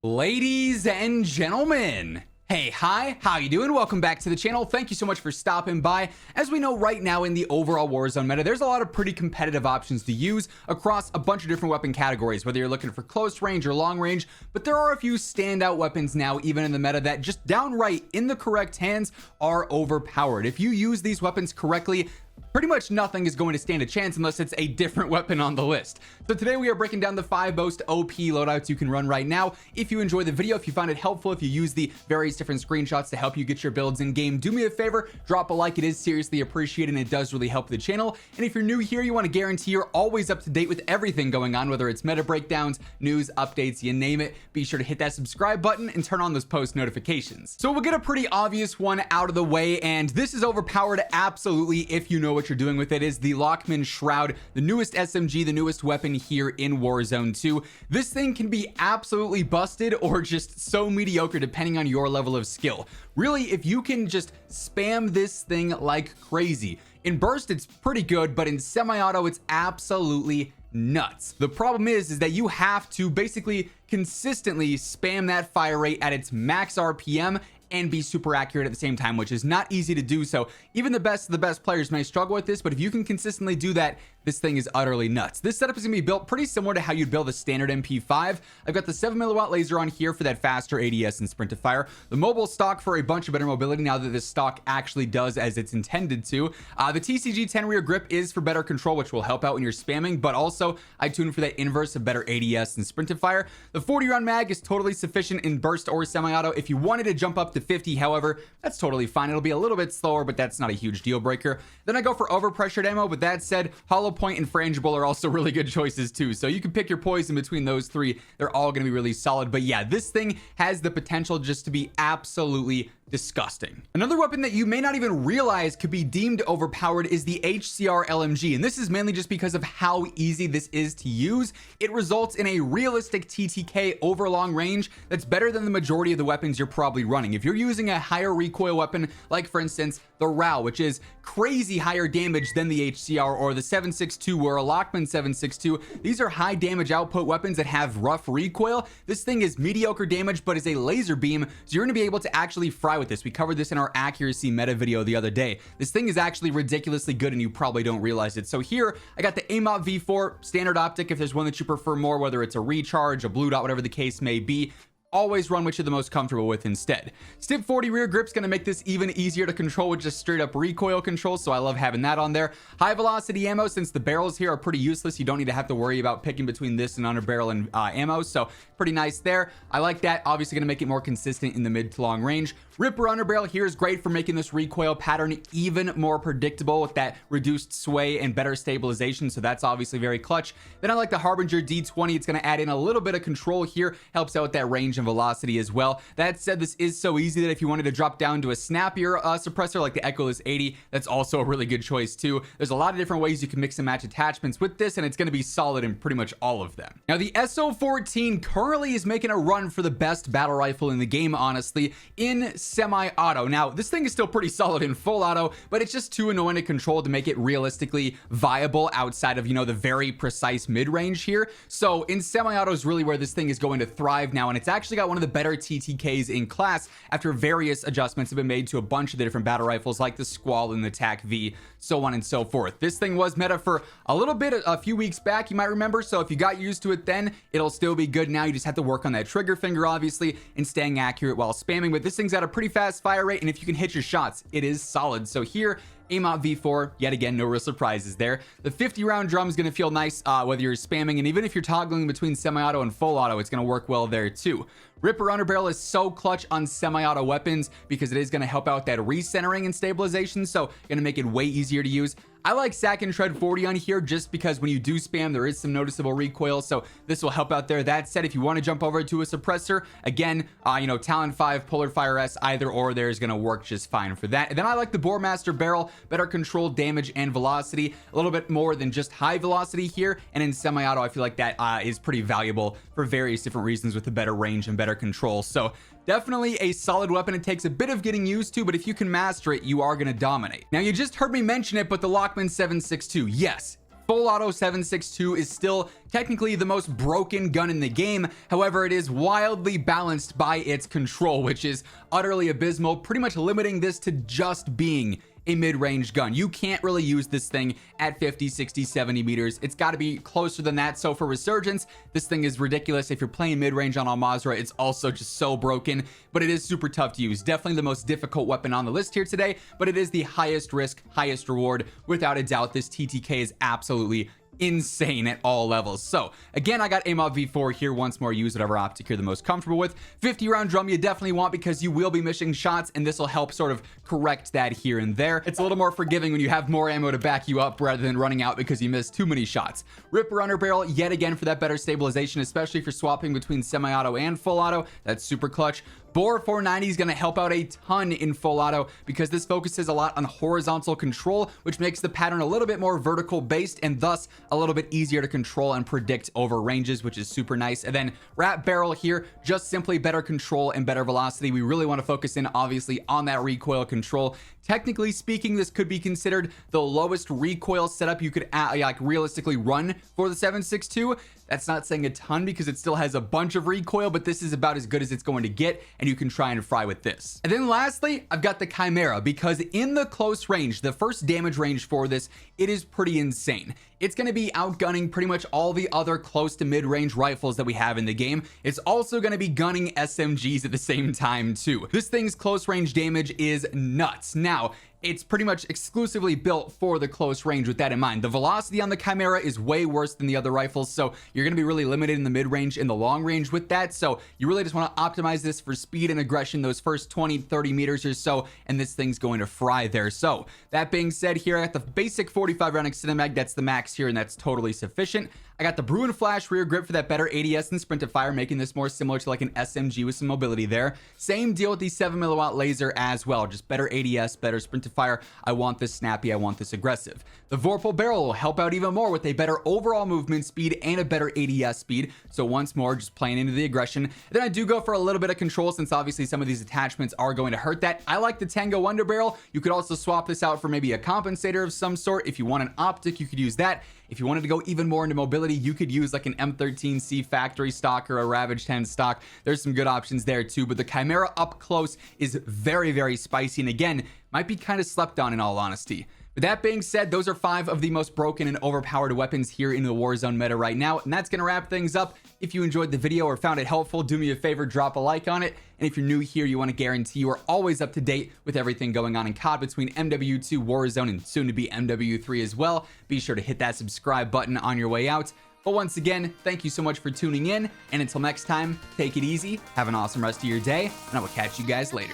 Ladies and gentlemen, hey, hi, how you doing? Welcome back to the channel. Thank you so much for stopping by. As we know, right now in the overall Warzone meta, there's a lot of pretty competitive options to use across a bunch of different weapon categories, whether you're looking for close range or long range, but there are a few standout weapons now, even in the meta, that just downright in the correct hands are overpowered. If you use these weapons correctly, pretty much nothing is going to stand a chance unless it's a different weapon on the list. So today we are breaking down the 5 most OP loadouts you can run right now. If you enjoy the video, if you find it helpful, if you use the various different screenshots to help you get your builds in game, do me a favor, drop a like. It is seriously appreciated and it does really help the channel. And if you're new here, you want to guarantee you're always up to date with everything going on, whether it's meta breakdowns, news, updates, you name it. Be sure to hit that subscribe button and turn on those post notifications. So we'll get a pretty obvious one out of the way, and this is overpowered absolutely if you know what you're doing with it. Is the Lachmann Shroud, the newest SMG, the newest weapon here in Warzone 2. This thing can be absolutely busted or just so mediocre depending on your level of skill. Really, if you can just spam this thing like crazy. In burst, it's pretty good, but in semi-auto, it's absolutely nuts. The problem is that you have to basically consistently spam that fire rate at its max RPM and be super accurate at the same time, which is not easy to do. So even the best of the best players may struggle with this, but if you can consistently do that, this thing is utterly nuts. This setup is gonna be built pretty similar to how you'd build a standard MP5. I've got the 7mm laser on here for that faster ADS and sprint to fire. The mobile stock for a bunch of better mobility now that this stock actually does as it's intended to. The TCG 10 rear grip is for better control, which will help out when you're spamming, but also I tuned for that inverse of better ADS and sprint to fire. The 40 round mag is totally sufficient in burst or semi-auto. If you wanted to jump up to 50, however, that's totally fine. It'll be a little bit slower, but that's not a huge deal breaker. Then I go for overpressured ammo, but that said, hollow point and frangible are also really good choices too. So you can pick your poison between those three. They're all going to be really solid. But yeah, this thing has the potential just to be absolutely disgusting. Another weapon that you may not even realize could be deemed overpowered is the HCR LMG, and this is mainly just because of how easy this is to use. It results in a realistic TTK over long range that's better than the majority of the weapons you're probably running. If you're using a higher recoil weapon, like for instance the RAW, which is crazy higher damage than the HCR, or the 7.62 or a Lachmann 7.62, these are high damage output weapons that have rough recoil. This thing is mediocre damage but is a laser beam, so you're going to be able to actually fry with this. We covered this in our accuracy meta video the other day. This thing is actually ridiculously good and you probably don't realize it. So here I got the AMOP V4 standard optic. If there's one that you prefer more, whether it's a recharge, a blue dot, whatever the case may be, always run what you're the most comfortable with instead. Stip 40 rear grip's gonna make this even easier to control with just straight up recoil control, so I love having that on there. High velocity ammo, since the barrels here are pretty useless, you don't need to have to worry about picking between this and under barrel and ammo, so pretty nice there. I like that. Obviously gonna make it more consistent in the mid to long range. Ripper under barrel here is great for making this recoil pattern even more predictable with that reduced sway and better stabilization, so that's obviously very clutch. Then I like the Harbinger D20. It's going to add in a little bit of control here, helps out with that range and velocity as well. That said, this is so easy that if you wanted to drop down to a snappier suppressor like the Echoless 80, that's also a really good choice too. There's a lot of different ways you can mix and match attachments with this, and it's going to be solid in pretty much all of them. Now the SO14 currently is making a run for the best battle rifle in the game, honestly, in semi-auto. Now this thing is still pretty solid in full auto, but it's just too annoying to control to make it realistically viable outside of, you know, the very precise mid-range here. So in semi-auto is really where this thing is going to thrive now, and it's actually got one of the better TTKs in class after various adjustments have been made to a bunch of the different battle rifles like the Squall and the TAC V, so on and so forth. This thing was meta for a little bit a few weeks back, you might remember, so if you got used to it then, it'll still be good now. You just have to work on that trigger finger obviously and staying accurate while spamming, but this thing's at a pretty fast fire rate, and if you can hit your shots, it is solid. So here, AMOP V4, yet again, no real surprises there. The 50 round drum is going to feel nice whether you're spamming, and even if you're toggling between semi-auto and full auto, it's going to work well there too. Ripper underbarrel is so clutch on semi-auto weapons because it is going to help out that recentering and stabilization, so going to make it way easier to use. I like Sack and Shred 40 on here just because when you do spam, there is some noticeable recoil, so this will help out there. That said, if you want to jump over to a suppressor, again, you know, Talon 5, Polar Fire S, either or there is going to work just fine for that. And then I like the Boremaster barrel, better control, damage, and velocity, a little bit more than just high velocity here. And in semi-auto, I feel like that is pretty valuable for various different reasons with the better range and better control. So definitely a solid weapon. It takes a bit of getting used to, but if you can master it, you are going to dominate. Now, you just heard me mention it, but the Lachmann 7.62, yes, Full auto 7.62 is still technically the most broken gun in the game. However, it is wildly balanced by its control, which is utterly abysmal, pretty much limiting this to just being a mid-range gun. You can't really use this thing at 50, 60, 70 meters. It's got to be closer than that. So for Resurgence, this thing is ridiculous. If you're playing mid-range on Al-Mazrah, it's also just so broken, but it is super tough to use. Definitely the most difficult weapon on the list here today, but it is the highest risk, highest reward. Without a doubt, this TTK is absolutely insane at all levels. So again, I got AMOB V4 here. Once more, use whatever optic you're the most comfortable with. 50 round drum you definitely want, because you will be missing shots, and this will help sort of correct that here and there. It's a little more forgiving when you have more ammo to back you up rather than running out because you missed too many shots. Ripper Runner Barrel yet again for that better stabilization, especially for swapping between semi-auto and full auto. That's super clutch. Bore 490 is going to help out a ton in full auto because this focuses a lot on horizontal control, which makes the pattern a little bit more vertical based and thus a little bit easier to control and predict over ranges, which is super nice. And then Rat Barrel here, just simply better control and better velocity. We really want to focus in obviously on that recoil control. Technically speaking, this could be considered the lowest recoil setup you could like realistically run for the 7.62. That's not saying a ton because it still has a bunch of recoil, but this is about as good as it's going to get, and you can try and fry with this. And then lastly, I've got the Chimera, because in the close range, the first damage range for this, it is pretty insane. It's going to be outgunning pretty much all the other close to mid-range rifles that we have in the game. It's also going to be gunning SMGs at the same time too. This thing's close range damage is nuts. Now, it's pretty much exclusively built for the close range with that in mind. The velocity on the Chimera is way worse than the other rifles, so you're going to be really limited in the mid-range and the long range with that. So you really just want to optimize this for speed and aggression those first 20, 30 meters or so, and this thing's going to fry there. So that being said, here I got the basic 45 round extended mag. That's the max here, and that's totally sufficient. I got the Bruin Flash rear grip for that better ADS and sprint to fire, making this more similar to like an SMG with some mobility there. Same deal with the 7 milliwatt laser as well, just better ADS, better sprint to fire. I want this snappy, I want this aggressive. The Vorpal barrel will help out even more with a better overall movement speed and a better ADS speed. So once more, just playing into the aggression. Then I do go for a little bit of control, since obviously some of these attachments are going to hurt that. I like the Tango Wonder Barrel. You could also swap this out for maybe a compensator of some sort. If you want an optic, you could use that. If you wanted to go even more into mobility, you could use like an M13C factory stock or a Ravage 10 stock. There's some good options there too, but the Chimera up close is very, very spicy, and again, might be kind of slept on in all honesty. With that being said, those are 5 of the most broken and overpowered weapons here in the Warzone meta right now, and that's going to wrap things up. If you enjoyed the video or found it helpful, do me a favor, drop a like on it. And if you're new here, you want to guarantee you are always up to date with everything going on in COD between MW2, Warzone, and soon to be MW3 as well. Be sure to hit that subscribe button on your way out. But once again, thank you so much for tuning in, and until next time, take it easy, have an awesome rest of your day, and I will catch you guys later.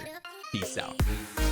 Peace out.